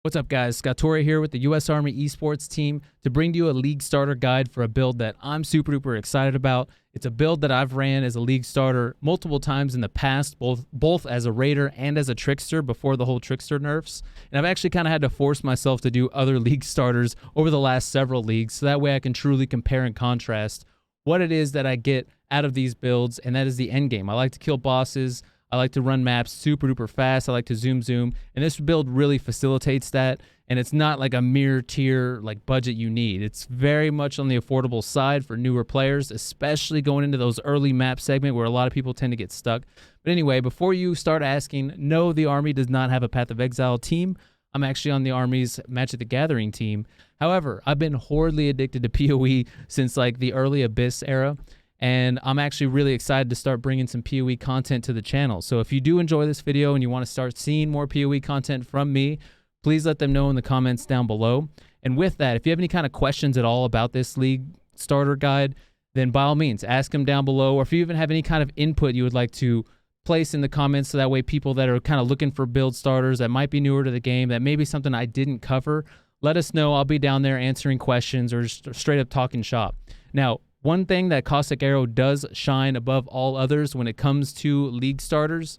What's up, guys? Scottoria here with the U.S. Army Esports team to bring to you a league starter guide for a build that I'm super duper excited about. It's a build that I've ran as a league starter multiple times in the past, both as a raider and as a trickster before the whole trickster nerfs. And I've actually kind of had to force myself to do other league starters over the last several leagues, so that way I can truly compare and contrast what it is that I get out of these builds, and that is the end game. I like to kill bosses. I like to run maps super duper fast. I like to zoom, and this build really facilitates that. And it's not like a mere tier like budget you need. It's very much on the affordable side for newer players, especially going into those early map segment where a lot of people tend to get stuck. But anyway, before you start asking, no, the Army does not have a Path of Exile team. I'm actually on the Army's Magic the Gathering team. However, I've been horribly addicted to PoE since like the early Abyss era. And I'm actually really excited to start bringing some PoE content to the channel. So if you do enjoy this video and you want to start seeing more PoE content from me, please let them know in the comments down below. And with that, if you have any kind of questions at all about this league starter guide, then by all means, ask them down below. Or if you even have any kind of input you would like to place in the comments, so that way people that are kind of looking for build starters that might be newer to the game, that may be something I didn't cover, let us know. I'll be down there answering questions or just straight up talking shop. Now, one thing that Caustic Arrow does shine above all others when it comes to league starters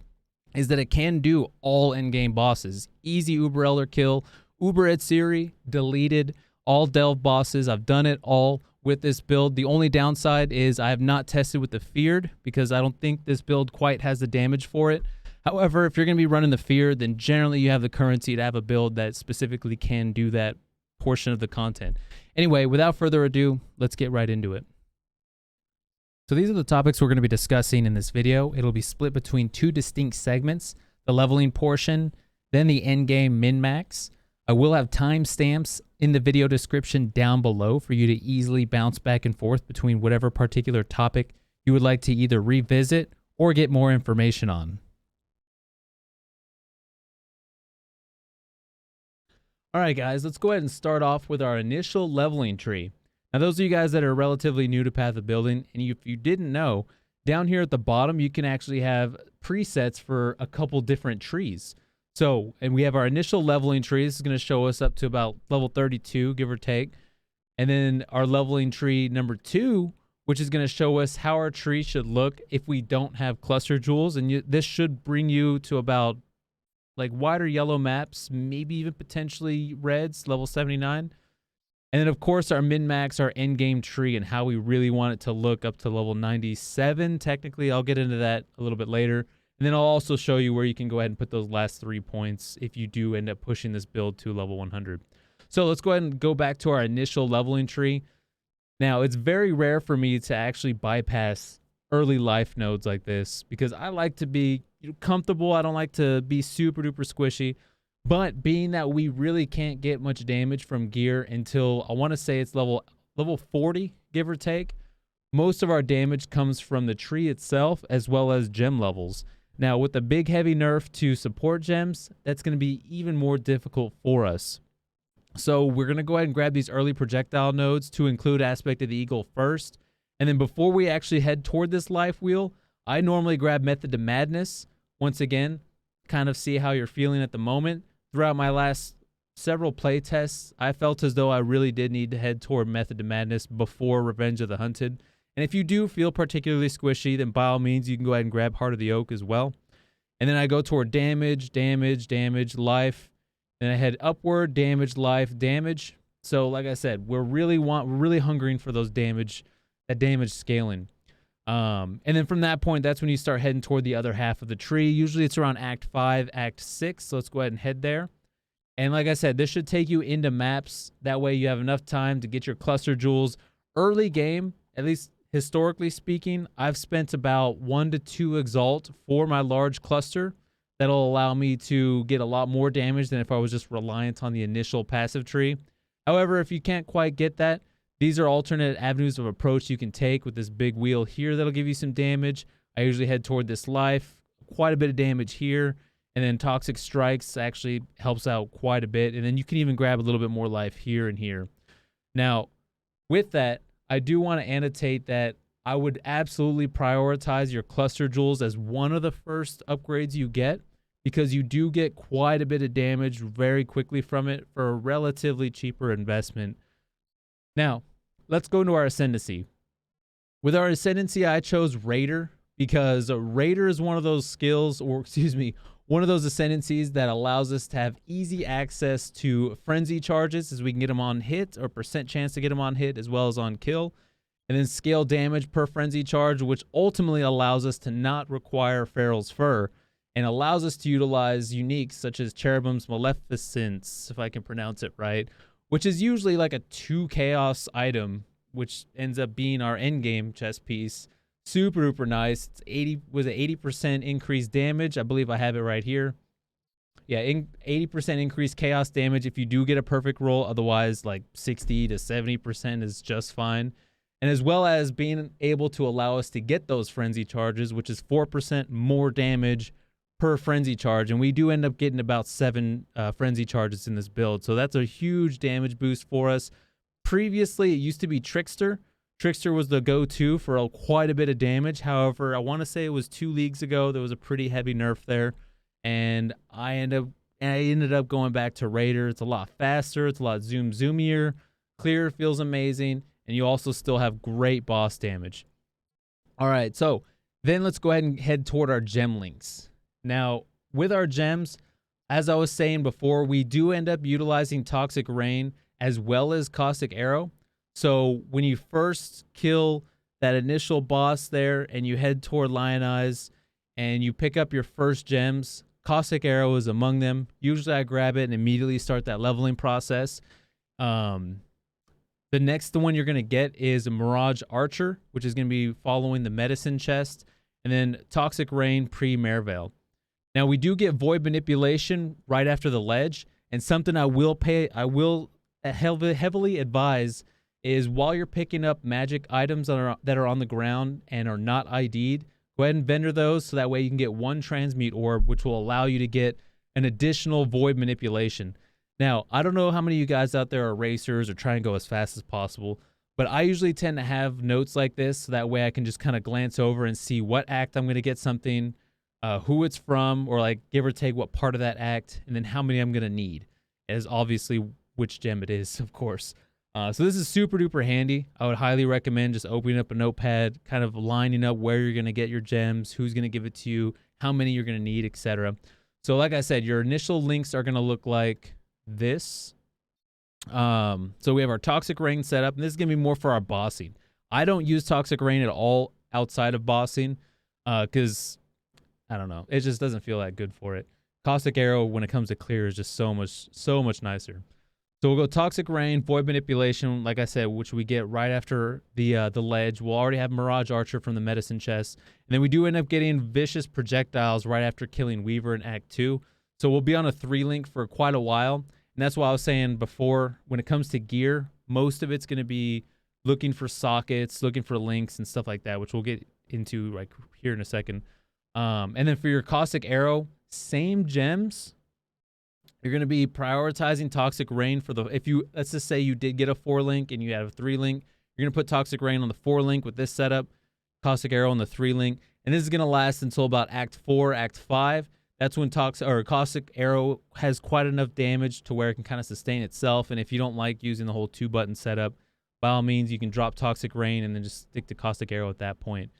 is that it can do all endgame bosses. Easy Uber Elder kill, Uber Etsiri, deleted, all delve bosses. I've done it all with this build. The only downside is I have not tested with the feared because I don't think this build quite has the damage for it. However, if you're going to be running the feared, then generally you have the currency to have a build that specifically can do that portion of the content. Anyway, without further ado, let's get right into it. So these are the topics we're going to be discussing in this video. It'll be split between two distinct segments, the leveling portion, then the endgame min-max. I will have timestamps in the video description down below for you to easily bounce back and forth between whatever particular topic you would like to either revisit or get more information on. All right, guys, let's go ahead and start off with our initial leveling tree. Now, those of you guys that are relatively new to Path of Building, and if you didn't know, down here at the bottom, you can actually have presets for a couple different trees. So, and we have our initial leveling tree. This is going to show us up to about level 32, give or take. And then our leveling tree number 2, which is going to show us how our tree should look if we don't have cluster jewels. And this should bring you to about like wider yellow maps, maybe even potentially reds, level 79. And then, of course, our min-max, our endgame tree, and how we really want it to look up to level 97. Technically, I'll get into that a little bit later. And then I'll also show you where you can go ahead and put those last 3 points if you do end up pushing this build to level 100. So let's go ahead and go back to our initial leveling tree. Now, it's very rare for me to actually bypass early life nodes like this because I like to be comfortable. I don't like to be super duper squishy. But being that we really can't get much damage from gear until I want to say it's level 40, give or take, most of our damage comes from the tree itself as well as gem levels. Now, with the big heavy nerf to support gems, that's going to be even more difficult for us. So we're going to go ahead and grab these early projectile nodes to include Aspect of the Eagle first. And then before we actually head toward this life wheel, I normally grab Method to Madness. Once again, kind of see how you're feeling at the moment. Throughout my last several play tests, I felt as though I really did need to head toward Method to Madness before Revenge of the Hunted. And if you do feel particularly squishy, then by all means, you can go ahead and grab Heart of the Oak as well. And then I go toward damage, life. Then I head upward, damage, life, damage. So like I said, we're really hungering for those that damage scaling. And then from that point, that's when you start heading toward the other half of the tree. Usually it's around Act 5, Act 6. So let's go ahead and head there. And like I said, this should take you into maps. That way you have enough time to get your cluster jewels. Early game, at least historically speaking, I've spent about 1 to 2 Exalt for my large cluster. That'll allow me to get a lot more damage than if I was just reliant on the initial passive tree. However, if you can't quite get that, these are alternate avenues of approach you can take with this big wheel here that'll give you some damage. I usually head toward this life, quite a bit of damage here, and then Toxic Strikes actually helps out quite a bit, and then you can even grab a little bit more life here and here. Now, with that, I do want to annotate that I would absolutely prioritize your cluster jewels as one of the first upgrades you get, because you do get quite a bit of damage very quickly from it for a relatively cheaper investment. Now, let's go into our ascendancy. With our ascendancy, I chose Raider because Raider is one of those skills, or excuse me, one of those ascendancies that allows us to have easy access to frenzy charges, as we can get them on hit or percent chance to get them on hit as well as on kill, and then scale damage per frenzy charge, which ultimately allows us to not require Feral's Fur and allows us to utilize uniques such as Cherubim's Maleficence, if I can pronounce it right, which is usually like a 2 chaos item, which ends up being our endgame chest piece. Super duper nice. It's 80% increased damage. I believe I have it right here. Yeah, 80% increased chaos damage if you do get a perfect roll. Otherwise, like 60 to 70% is just fine. And as well as being able to allow us to get those frenzy charges, which is 4% more damage per frenzy charge. And we do end up getting about 7 frenzy charges in this build. So that's a huge damage boost for us. Previously, it used to be Trickster. Trickster was the go-to for quite a bit of damage. However, I want to say it was 2 leagues ago. There was a pretty heavy nerf there. And I ended up going back to Raider. It's a lot faster. It's a lot zoomier. Clear feels amazing. And you also still have great boss damage. All right, so then let's go ahead and head toward our gem links. Now, with our gems, as I was saying before, we do end up utilizing Toxic Rain as well as Caustic Arrow. So when you first kill that initial boss there and you head toward Lion Eyes and you pick up your first gems, Caustic Arrow is among them. Usually I grab it and immediately start that leveling process. The next one you're going to get is a Mirage Archer, which is going to be following the medicine chest, and then Toxic Rain pre-Merveil. Now we do get Void Manipulation right after the ledge, and something I will heavily advise is while you're picking up magic items that are on the ground and are not ID'd, go ahead and vendor those so that way you can get 1 transmute orb, which will allow you to get an additional Void Manipulation. Now, I don't know how many of you guys out there are racers or try and go as fast as possible, but I usually tend to have notes like this so that way I can just kind of glance over and see what act I'm going to get something, who it's from, or like give or take what part of that act, and then how many I'm going to need, as obviously which gem it is, of course. So this is super duper handy. I would highly recommend just opening up a notepad, kind of lining up where you're going to get your gems, who's going to give it to you, how many you're going to need, etc. So like I said, your initial links are going to look like this. So we have our Toxic Rain set up, and this is going to be more for our bossing. I don't use Toxic Rain at all outside of bossing because, I don't know, it just doesn't feel that good for it. Caustic Arrow, when it comes to clear, is just so much nicer. So we'll go Toxic Rain, Void Manipulation, like I said, which we get right after the ledge. We'll already have Mirage Archer from the medicine chest. And then we do end up getting Vicious Projectiles right after killing Weaver in Act 2. So we'll be on a 3-link for quite a while. And that's why I was saying before, when it comes to gear, most of it's going to be looking for sockets, looking for links and stuff like that, which we'll get into like here in a second. And then for your Caustic Arrow, same gems. You're going to be prioritizing Toxic Rain for let's just say you did get a 4-link and you have a 3-link. You're going to put Toxic Rain on the 4-link with this setup, Caustic Arrow on the 3-link. And this is going to last until about Act 4, Act 5. That's when Caustic Arrow has quite enough damage to where it can kind of sustain itself. And if you don't like using the whole 2-button setup, by all means, you can drop Toxic Rain and then just stick to Caustic Arrow at that point.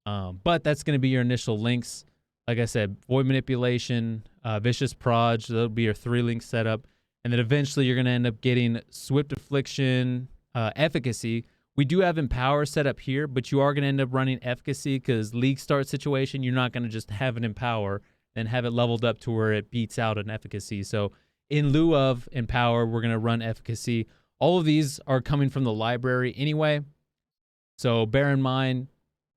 But that's going to be your initial links. Like I said, Void Manipulation, Vicious Proj, that'll be your 3-link setup. And then eventually you're going to end up getting Swift Affliction, Efficacy. We do have Empower set up here, but you are going to end up running Efficacy because League Start situation, you're not going to just have an Empower and have it leveled up to where it beats out an Efficacy. So in lieu of Empower, we're going to run Efficacy. All of these are coming from the library anyway. So bear in mind,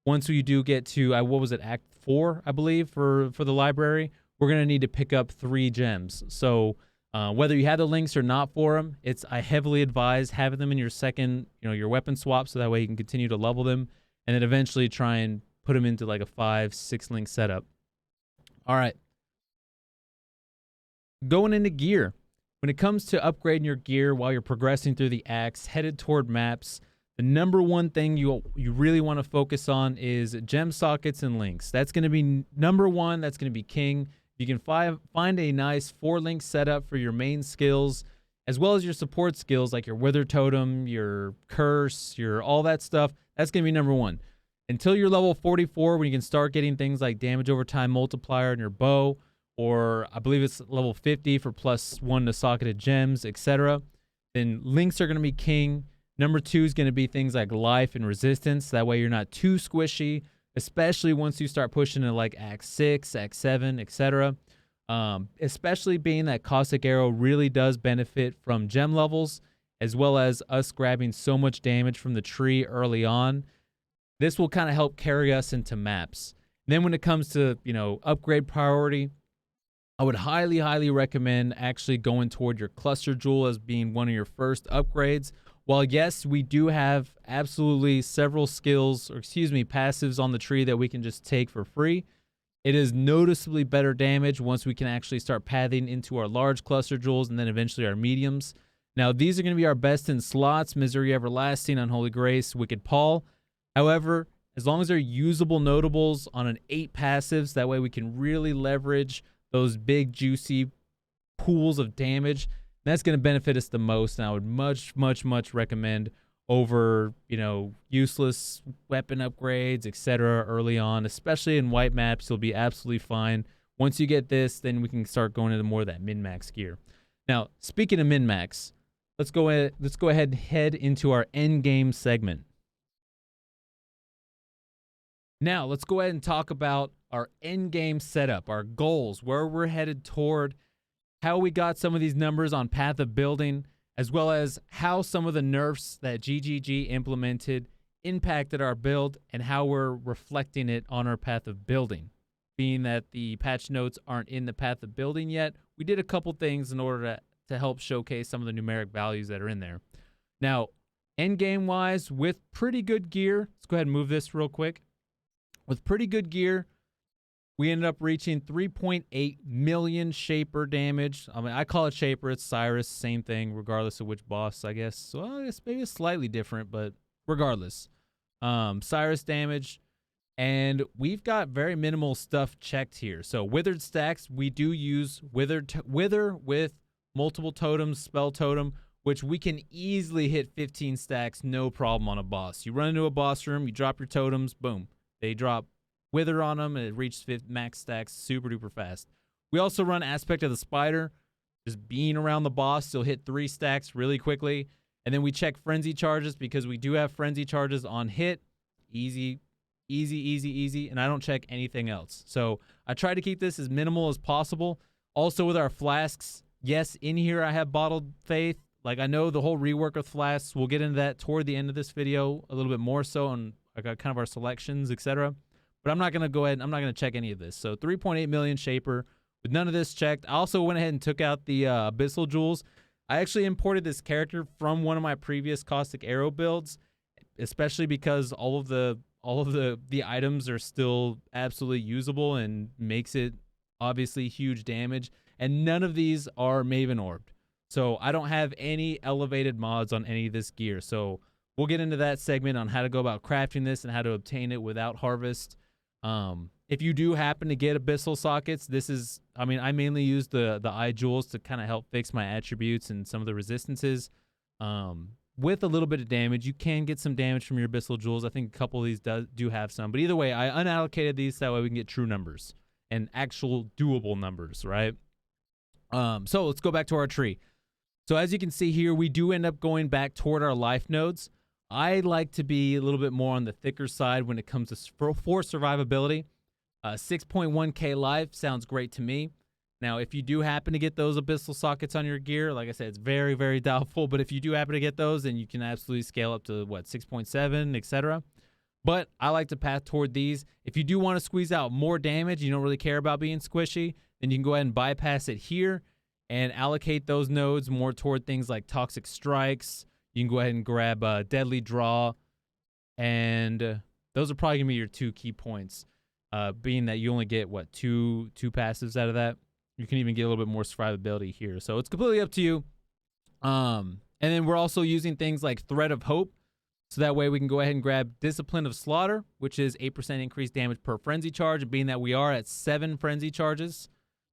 once we do get to, Act 4, I believe, for the library, we're going to need to pick up 3 gems. So whether you have the links or not for them, I heavily advise having them in your second, your weapon swap, so that way you can continue to level them, and then eventually try and put them into like a 5-6 link setup. All right. Going into gear. When it comes to upgrading your gear while you're progressing through the acts, headed toward maps, the number one thing you really want to focus on is gem sockets and links. That's going to be number one. That's going to be king. You can find a nice 4-link setup for your main skills, as well as your support skills like your Wither Totem, your Curse, your all that stuff. That's going to be number 1. Until you're level 44, when you can start getting things like damage over time multiplier in your bow, or I believe it's level 50 for +1 to socketed gems, etc. Then links are going to be king. Number 2 is going to be things like life and resistance. That way you're not too squishy, especially once you start pushing to like Act 6, Act 7, etc. Especially being that Caustic Arrow really does benefit from gem levels, as well as us grabbing so much damage from the tree early on. This will kind of help carry us into maps. And then when it comes to, upgrade priority, I would highly, highly recommend actually going toward your cluster jewel as being one of your first upgrades. While yes, we do have absolutely several skills, or passives on the tree that we can just take for free, it is noticeably better damage once we can actually start pathing into our large cluster jewels and then eventually our mediums. Now, these are going to be our best in slots: Misery Everlasting, Unholy Grace, Wicked Pall. However, as long as they're usable notables on an 8 passives, that way we can really leverage those big, juicy pools of damage. That's going to benefit us the most, and I would much, much, much recommend over, useless weapon upgrades, etc. early on, especially in white maps. You'll be absolutely fine. Once you get this, then we can start going into more of that min-max gear. Now, speaking of min-max, let's go ahead and head into our end game segment. Now, let's go ahead and talk about our end game setup, our goals, where we're headed toward, how we got some of these numbers on Path of Building, as well as how some of the nerfs that GGG implemented impacted our build and how we're reflecting it on our Path of Building. Being that the patch notes aren't in the Path of Building yet, we did a couple things in order to help showcase some of the numeric values that are in there. Now, end game wise, with pretty good gear, let's go ahead and move this real quick. With pretty good gear, we ended up reaching 3.8 million Shaper damage. I mean, I call it Shaper. It's Cyrus. Same thing, regardless of which boss, I guess. Well, I guess maybe it's slightly different, but regardless. Cyrus damage. And we've got very minimal stuff checked here. So withered stacks, we do use wither with multiple totems, spell totem, which we can easily hit 15 stacks, no problem on a boss. You run into a boss room, you drop your totems, boom. They drop wither on them, and it reaches max stacks super duper fast. We also run Aspect of the Spider. Just being around the boss, you'll hit 3 stacks really quickly. And then we check frenzy charges because we do have frenzy charges on hit. Easy. And I don't check anything else. So I try to keep this as minimal as possible. Also with our flasks, yes, in here I have Bottled Faith. Like, I know the whole rework of flasks, we'll get into that toward the end of this video a little bit more so on kind of our selections, etc. But I'm not going to go ahead, I'm not going to check any of this. So 3.8 million Shaper with none of this checked. I also went ahead and took out the Abyssal Jewels. I actually imported this character from one of my previous Caustic Arrow builds, especially because all of the items are still absolutely usable and makes it obviously huge damage. And none of these are Maven Orbed. So I don't have any elevated mods on any of this gear. So we'll get into that segment on how to go about crafting this and how to obtain it without harvest. If you do happen to get Abyssal sockets, this is, I mean, I mainly use the eye jewels to kind of help fix my attributes and some of the resistances. With a little bit of damage, you can get some damage from your Abyssal jewels. I think a couple of these do have some, but either way, I unallocated these so that way we can get true numbers and actual doable numbers, right? So let's go back to our tree. So as you can see here, we do end up going back toward our life nodes. I like to be a little bit more on the thicker side when it comes to for survivability. 6.1k life sounds great to me. Now, if you do happen to get those Abyssal sockets on your gear, like I said, it's very, very doubtful. But if you do happen to get those, then you can absolutely scale up to, 6.7, etc. But I like to path toward these. If you do want to squeeze out more damage, you don't really care about being squishy, then you can go ahead and bypass it here and allocate those nodes more toward things like Toxic Strikes. You can go ahead and grab Deadly Draw. And those are probably going to be your 2 key points. Being that you only get, two passives out of that. You can even get a little bit more survivability here. So it's completely up to you. And then we're also using things like Thread of Hope. So that way we can go ahead and grab Discipline of Slaughter, which is 8% increased damage per frenzy charge. Being that we are at 7 frenzy charges,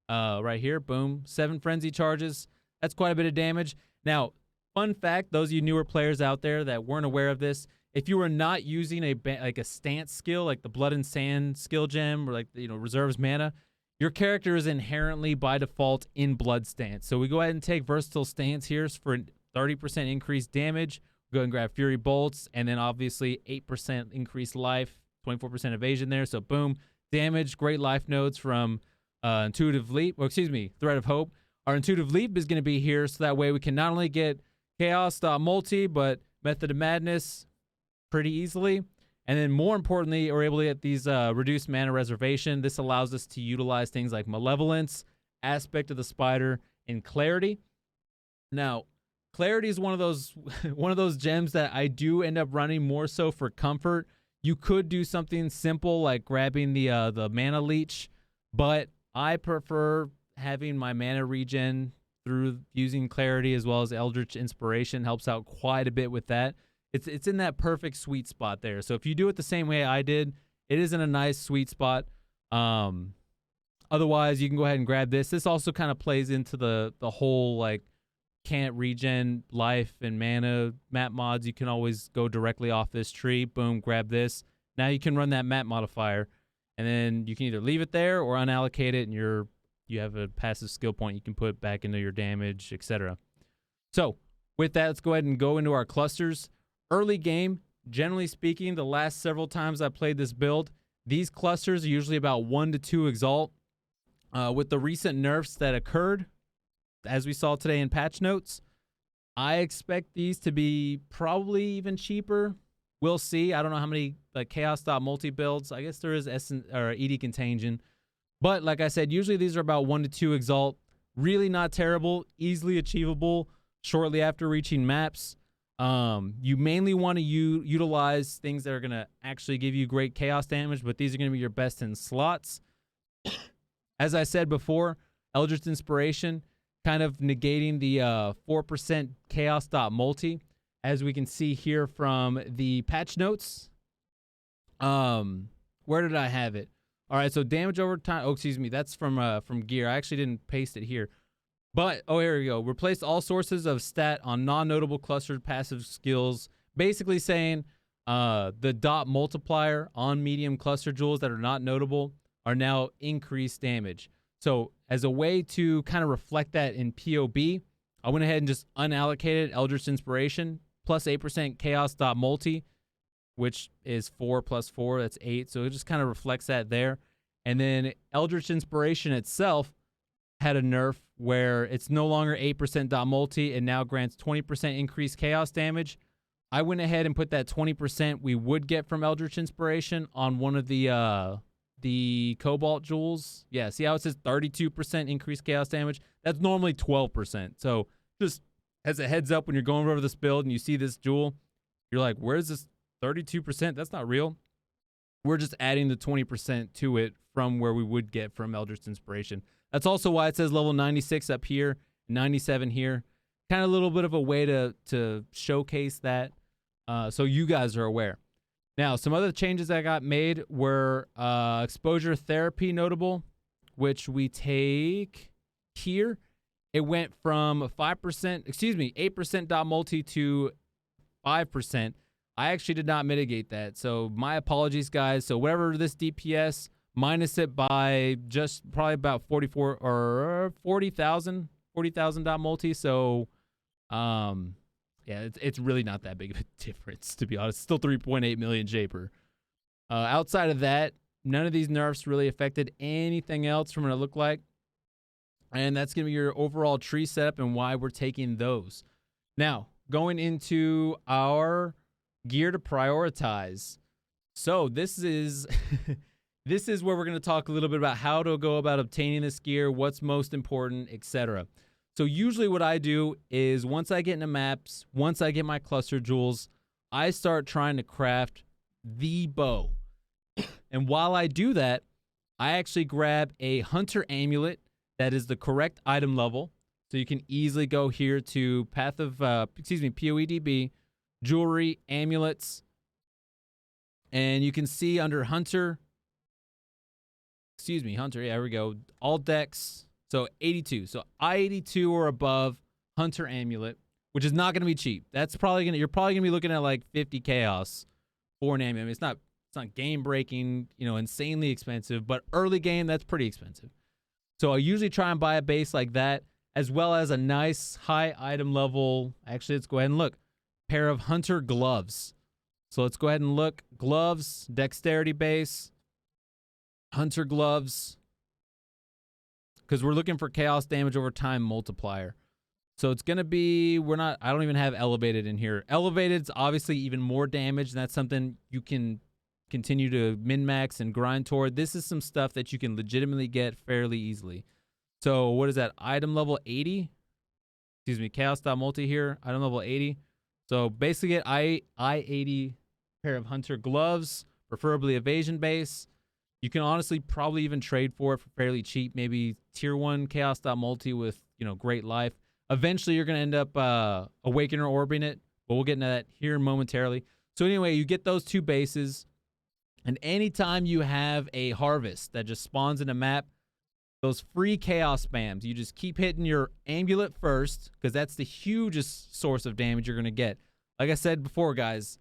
right here. Boom. 7 frenzy charges. That's quite a bit of damage. Now, fun fact, those of you newer players out there that weren't aware of this, if you were not using a stance skill, like the Blood and Sand skill gem, or like, reserves mana, your character is inherently by default in Blood Stance. So we go ahead and take Versatile Stance here for 30% increased damage. Go ahead and grab Fury Bolts, and then obviously 8% increased life, 24% evasion there. So boom, damage, great life nodes from Intuitive Leap, Thread of Hope. Our Intuitive Leap is going to be here, so that way we can not only get Chaos multi, but Method of Madness pretty easily. And then more importantly, we're able to get these reduced mana reservation. This allows us to utilize things like Malevolence, Aspect of the Spider, and Clarity. Now, Clarity is one of those gems that I do end up running more so for comfort. You could do something simple like grabbing the mana leech, but I prefer having my mana regen through using Clarity, as well as Eldritch Inspiration helps out quite a bit with that. It's in that perfect sweet spot there. So if you do it the same way I did, it is in a nice sweet spot. Otherwise, you can go ahead and grab this. This also kind of plays into the whole like can't regen life and mana map mods. You can always go directly off this tree. Boom, grab this. Now you can run that map modifier, and then you can either leave it there or unallocate it, and you have a passive skill point you can put back into your damage, etc. So with that, let's go ahead and go into our clusters. Early game, generally speaking, the last several times I played this build, these clusters are usually about 1 to 2 Exalt. With the recent nerfs that occurred, as we saw today in patch notes, I expect these to be probably even cheaper. We'll see. I don't know how many like Chaos multi builds. I guess there is ED Contagion. But like I said, usually these are about 1 to 2 Exalt. Really not terrible, easily achievable shortly after reaching maps. You mainly want to utilize things that are going to actually give you great chaos damage, but these are going to be your best in slots. As I said before, Eldritch Inspiration kind of negating the 4% chaos multi, as we can see here from the patch notes. Where did I have it? All right, so damage over time. Oh, excuse me, that's from gear. I actually didn't paste it here. But, oh, here we go. Replace all sources of stat on non-notable clustered passive skills. Basically saying the dot multiplier on medium cluster jewels that are not notable are now increased damage. So as a way to kind of reflect that in POB, I went ahead and just unallocated Eldritch Inspiration plus 8% chaos multi, which is 4 plus 4. That's 8. So it just kind of reflects that there. And then Eldritch Inspiration itself had a nerf where it's no longer 8% multi and now grants 20% increased chaos damage. I went ahead and put that 20% we would get from Eldritch Inspiration on one of the Cobalt jewels. Yeah, see how it says 32% increased chaos damage? That's normally 12%. So just as a heads up, when you're going over this build and you see this jewel, you're like, where's this 32%? That's not real. We're just adding the 20% to it from where we would get from Eldritch Inspiration. That's also why it says level 96 up here, 97 here. Kind of a little bit of a way to showcase that so you guys are aware. Now, some other changes that got made were exposure therapy notable, which we take here. It went from 8% multi to 5%. I actually did not mitigate that, so my apologies, guys. So whatever this DPS, minus it by just probably about 40,000 multi. So, yeah, it's really not that big of a difference, to be honest. Still 3.8 million Japer. Outside of that, none of these nerfs really affected anything else from what it looked like. And that's going to be your overall tree setup and why we're taking those. Now, going into our gear to prioritize. So this is this is where we're going to talk a little bit about how to go about obtaining this gear, what's most important, etc. So usually what I do is once I get into maps, once I get my cluster jewels, I start trying to craft the bow. And while I do that, I actually grab a hunter amulet that is the correct item level. So you can easily go here to POEDB, jewelry, amulets, and you can see under hunter, yeah, there we go, all decks, So 82. So I-82 or above, Hunter Amulet, which is not going to be cheap. That's probably going to, you're probably going to be looking at like 50 chaos for an amulet. I mean, it's not game breaking, you know, insanely expensive, but early game, that's pretty expensive. So I usually try and buy a base like that, as well as a nice high item level. Actually, let's go ahead and look. Pair of Hunter gloves. So let's go ahead and look. Gloves, dexterity base, Hunter gloves, because we're looking for chaos damage over time multiplier. So it's going to be, I don't even have elevated in here. Elevated's obviously even more damage, and that's something you can continue to min-max and grind toward. This is some stuff that you can legitimately get fairly easily. So what is that? Item level 80? Excuse me, chaos.multi here. Item level 80. So basically get I-80 pair of Hunter gloves, preferably evasion base. You can honestly probably even trade for it for fairly cheap. Maybe tier 1 chaos.multi with, you know, great life. Eventually, you're going to end up Awakener orbing it, but we'll get into that here momentarily. So anyway, you get those two bases, and anytime you have a harvest that just spawns in a map, those free chaos spams, you just keep hitting your amulet first, because that's the hugest source of damage you're going to get. Like I said before, guys,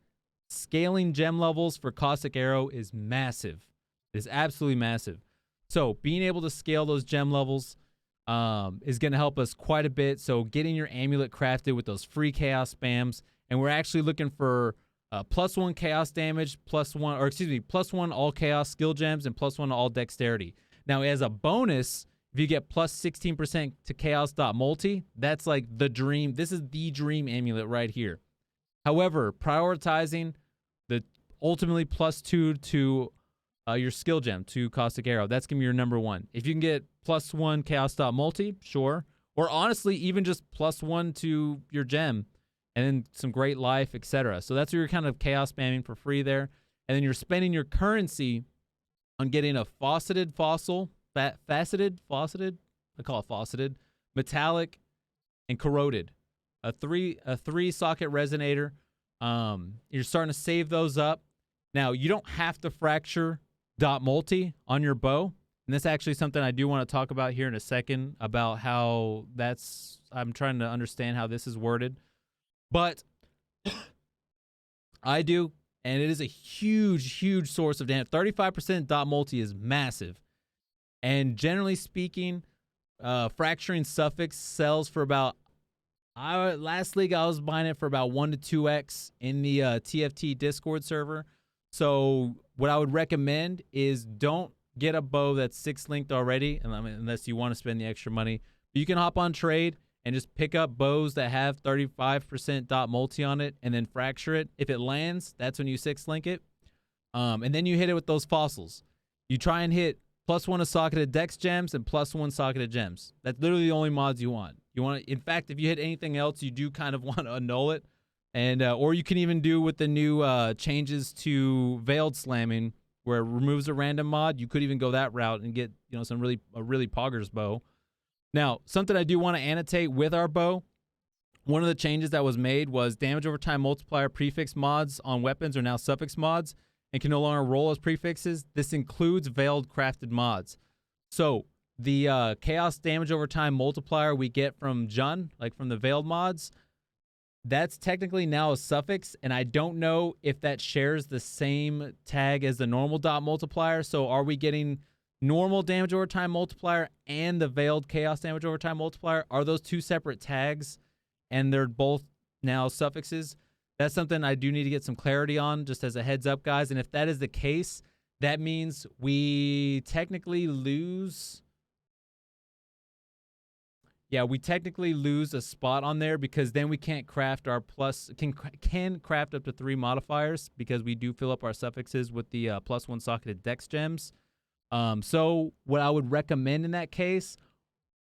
scaling gem levels for Caustic Arrow is massive. It is absolutely massive. So being able to scale those gem levels is going to help us quite a bit. So getting your amulet crafted with those free chaos spams, and we're actually looking for +1 chaos damage, +1 all chaos skill gems, and +1 all dexterity. Now, as a bonus, if you get +16% to chaos.multi, that's like the dream. This is the dream amulet right here. However, prioritizing the ultimately +2 to your skill gem to Caustic Arrow, that's going to be your number one. If you can get +1 chaos.multi, sure. Or honestly, even just +1 to your gem and then some great life, etc. So that's where you're kind of chaos spamming for free there. And then you're spending your currency on getting a faceted fossil, I call it faceted, metallic, and corroded. A three socket resonator. You're starting to save those up. Now, you don't have to fracture .multi on your bow. And that's actually something I do want to talk about here in a second, about how I'm trying to understand how this is worded. But I do, and it is a huge source of damage. 35% .multi is massive. And generally speaking, fracturing suffix sells for about, last league I was buying it for about 1 to 2x in the TFT Discord server. So what I would recommend is don't get a bow that's 6-linked already, unless you want to spend the extra money. But you can hop on trade and just pick up bows that have 35% .multi on it and then fracture it. If it lands, that's when you 6-link it. And then you hit it with those fossils. You try and hit +1 of socketed dex gems and +1 socketed gems. That's literally the only mods you want. In fact, if you hit anything else, you do kind of want to annul it. And or you can even do with the new changes to veiled slamming, where it removes a random mod. You could even go that route and get, you know, a really poggers bow. Now, something I do want to annotate with our bow, one of the changes that was made was damage over time multiplier prefix mods on weapons are now suffix mods and can no longer roll as prefixes. This includes veiled crafted mods. So the chaos damage over time multiplier we get from Jun, like from the veiled mods, that's technically now a suffix, and I don't know if that shares the same tag as the normal .multiplier. So are we getting normal damage over time multiplier and the veiled chaos damage over time multiplier? Are those two separate tags and they're both now suffixes? That's something I do need to get some clarity on, just as a heads up, guys. And if that is the case, that means we technically lose... Yeah, we technically lose a spot on there, because then we can't craft our can craft up to 3 modifiers, because we do fill up our suffixes with the +1 socketed dex gems. So what I would recommend in that case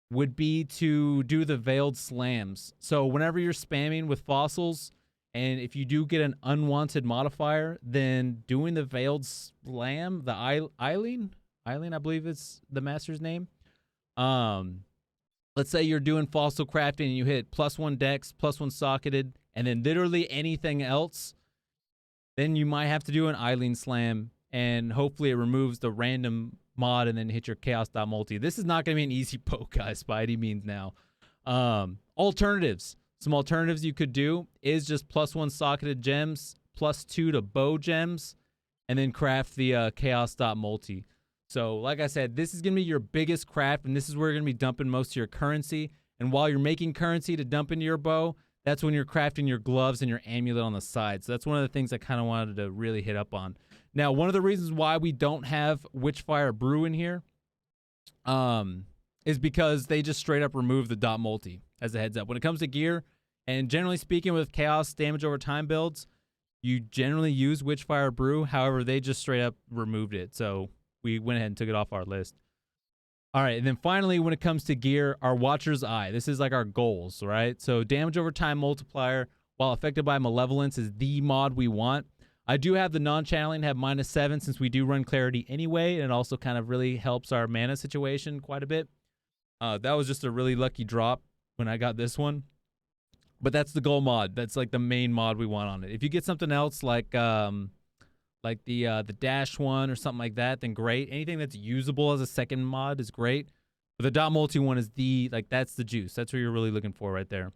would be to do the veiled slams. So whenever you're spamming with fossils, and if you do get an unwanted modifier, then doing the veiled slam, the Eileen, I believe is the master's name. Let's say you're doing fossil crafting and you hit +1 dex, +1 socketed, and then literally anything else, then you might have to do an Eileen slam, and hopefully it removes the random mod and then hit your chaos.multi. This is not going to be an easy poke, guys, by any means now. Alternatives. Some alternatives you could do is just +1 socketed gems, +2 to bow gems, and then craft the chaos.multi. So like I said, this is going to be your biggest craft, and this is where you're going to be dumping most of your currency. And while you're making currency to dump into your bow, that's when you're crafting your gloves and your amulet on the side. So that's one of the things I kind of wanted to really hit up on. Now, one of the reasons why we don't have Witchfire Brew in here is because they just straight up remove the dot multi as a heads up. When it comes to gear, and generally speaking with chaos damage over time builds, you generally use Witchfire Brew. However, they just straight up removed it. So we went ahead and took it off our list. All right, and then finally, when it comes to gear, our Watcher's Eye. This is like our goals, right? So damage over time multiplier, while affected by malevolence, is the mod we want. I do have the non-channeling have -7 since we do run clarity anyway, and it also kind of really helps our mana situation quite a bit. That was just a really lucky drop when I got this one. But that's the goal mod. That's like the main mod we want on it. If you get something else like the dash one or something like that, then great. Anything that's usable as a second mod is great. But the dot multi one is that's the juice. That's what you're really looking for right there.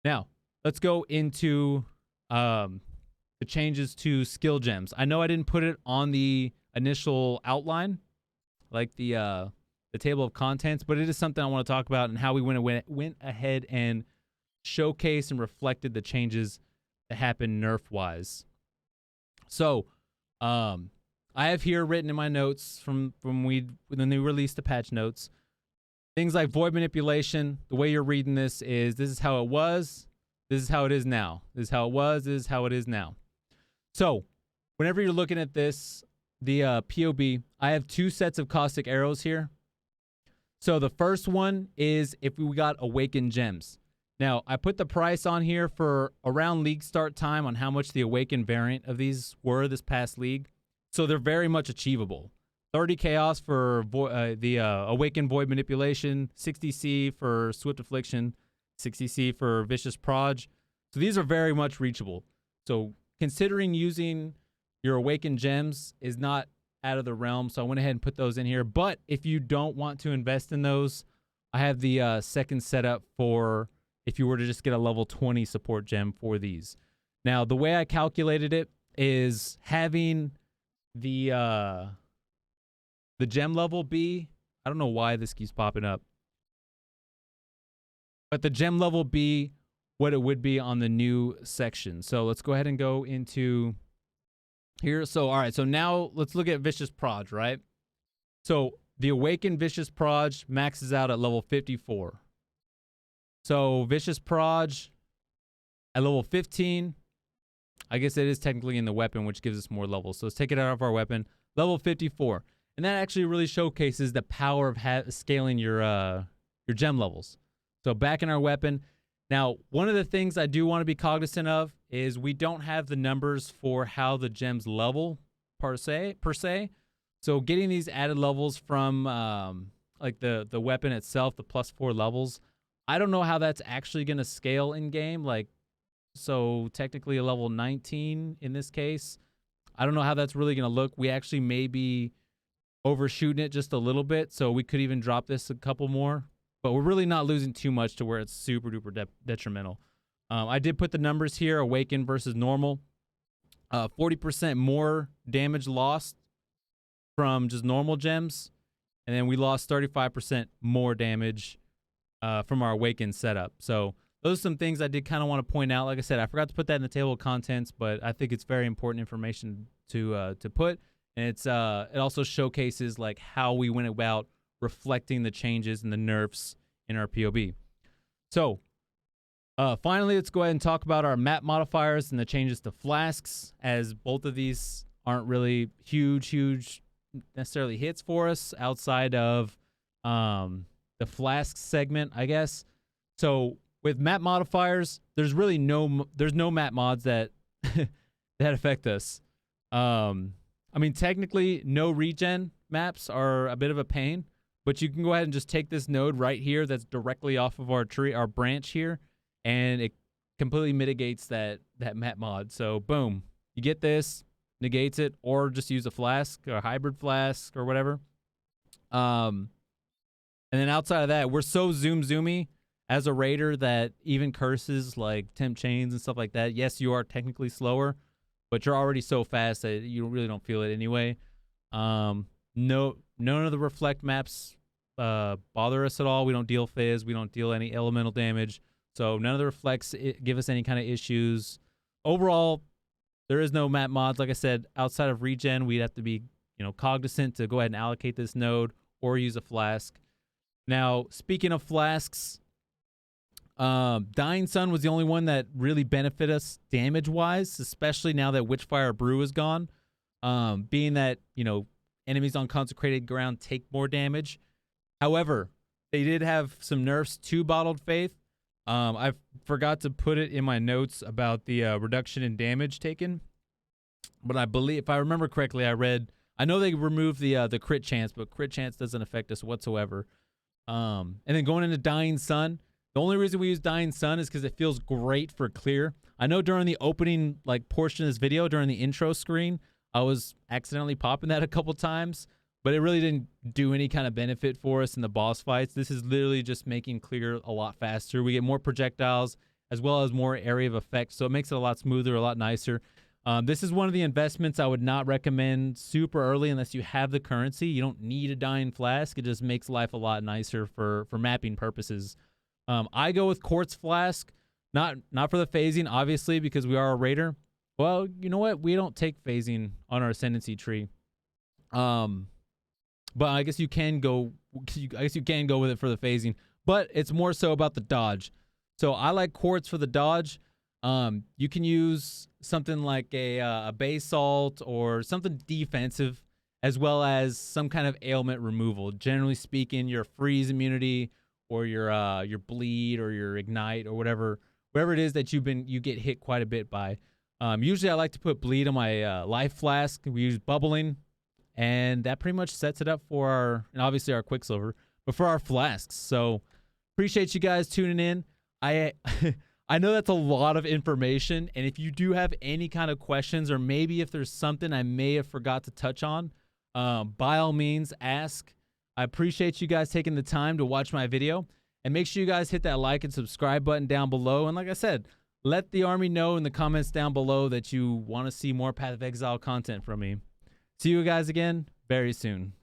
Now, let's go into the changes to skill gems. I know I didn't put it on the initial outline, like the table of contents, but it is something I want to talk about and how we went ahead and showcased and reflected the changes that happened nerf-wise. So, I have here written in my notes from when they released the patch notes, things like void manipulation. The way you're reading this is how it was, this is how it is now. This is how it was, this is how it is now. So, whenever you're looking at this, the POB, I have 2 sets of Caustic Arrows here. So, the first one is if we got Awakened Gems. Now, I put the price on here for around league start time on how much the Awakened variant of these were this past league. So, they're very much achievable. 30 Chaos for the Awakened Void Manipulation, 60C for Swift Affliction, 60C for Vicious Proj. So, these are very much reachable. So, considering using your Awakened Gems is not out of the realm, so I went ahead and put those in here. But if you don't want to invest in those, I have the second setup for if you were to just get a level 20 support gem for these. Now, the way I calculated it is having the gem level be, I don't know why this keeps popping up, but the gem level be what it would be on the new section. So let's go ahead and go into here. So, all right, so now let's look at Vicious Proj, right? So the Awakened Vicious Proj maxes out at level 54. So Vicious Proj at level 15, I guess it is technically in the weapon, which gives us more levels. So let's take it out of our weapon. Level 54. And that actually really showcases the power of scaling your gem levels. So back in our weapon. Now, one of the things I do want to be cognizant of is we don't have the numbers for how the gems level per se. So getting these added levels from like the weapon itself, the +4 levels, I don't know how that's actually going to scale in game. Like, so technically a level 19 in this case. I don't know how that's really going to look. We actually may be overshooting it just a little bit, so we could even drop this a couple more. But we're really not losing too much to where it's super duper detrimental. I did put the numbers here, Awaken versus normal. 40% more damage lost from just normal gems. And then we lost 35% more damage from our Awaken setup. So those are some things I did kind of want to point out. Like I said, I forgot to put that in the table of contents, but I think it's very important information to put. And it also showcases like how we went about reflecting the changes and the nerfs in our POB. So finally, let's go ahead and talk about our map modifiers and the changes to Flasks, as both of these aren't really huge necessarily hits for us outside of the Flasks segment, I guess. So with map modifiers, there's really no map mods that that affect us. I mean, technically, no regen maps are a bit of a pain, but you can go ahead and just take this node right here that's directly off of our tree, our branch here, and it completely mitigates that map mod. So boom, you get this, negates it, or just use a flask or a hybrid flask or whatever. And then outside of that, we're so zoomy as a raider that even curses like temp chains and stuff like that, yes, you are technically slower, but you're already so fast that you really don't feel it anyway. None of the reflect maps bother us at all. We don't deal fizz. We don't deal any elemental damage. So none of the reflects give us any kind of issues. Overall, there is no map mods. Like I said, outside of regen, we'd have to be cognizant to go ahead and allocate this node or use a flask. Now, speaking of flasks, Dying Sun was the only one that really benefited us damage-wise, especially now that Witchfire Brew is gone. Being that, enemies on consecrated ground take more damage. However, they did have some nerfs to Bottled Faith. I forgot to put it in my notes about the reduction in damage taken. But I believe, if I remember correctly, I know they removed the crit chance, but crit chance doesn't affect us whatsoever. And then going into Dying Sun, the only reason we use Dying Sun is because it feels great for clear. I know during the opening portion of this video, during the intro screen, I was accidentally popping that a couple times, but it really didn't do any kind of benefit for us in the boss fights. This is literally just making clear a lot faster. We get more projectiles as well as more area of effect, so it makes it a lot smoother, a lot nicer. This is one of the investments I would not recommend super early unless you have the currency. You don't need a Dying Flask. It just makes life a lot nicer for mapping purposes. I go with Quartz Flask, not for the phasing, obviously, because we are a raider. Well, you know what? We don't take phasing on our ascendancy tree. But I guess you can go. I guess you can go with it for the phasing, but it's more so about the dodge. So I like Quartz for the dodge. You can use something like a basalt or something defensive, as well as some kind of ailment removal. Generally speaking, your freeze immunity or your bleed or your ignite or whatever it is that you get hit quite a bit by. Usually I like to put bleed on my life flask. We use bubbling, and that pretty much sets it up for and obviously our quicksilver, but for our flasks. So appreciate you guys tuning in. I know that's a lot of information, and if you do have any kind of questions, or maybe if there's something I may have forgot to touch on, by all means, ask. I appreciate you guys taking the time to watch my video, and make sure you guys hit that like and subscribe button down below. And like I said, let the army know in the comments down below that you want to see more Path of Exile content from me. See you guys again very soon.